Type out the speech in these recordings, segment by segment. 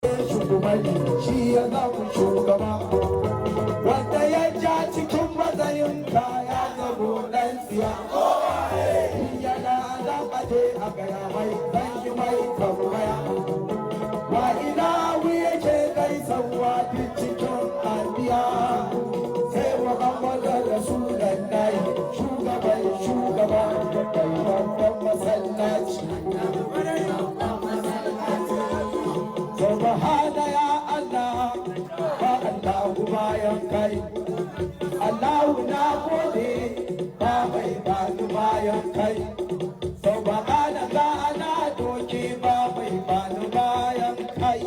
shi ya zama shugaba wanda ya ja cikin matsayin kaya zabo dan siya yana zaɓaje a gaya mai zanki mai tambaya wa ina yake gaisawa duk cikin anbiya sai muhammadu rasulullahi shugaban shugaba mai babban masallaci subhana ya Allah ba Allahu bayan kai Allahu na gode ba mai bani bayan kai subhana ga ana doke ba mai bani bayan kai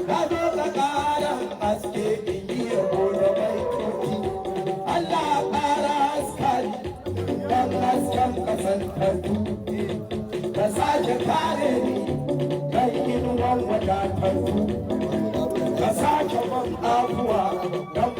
na zo ka karan haske in yi yabo da mai koki Allah kara haskari dan hasken kasantattu ka sake kare ni kai inuwan wadatattu ka sake ban abuwa don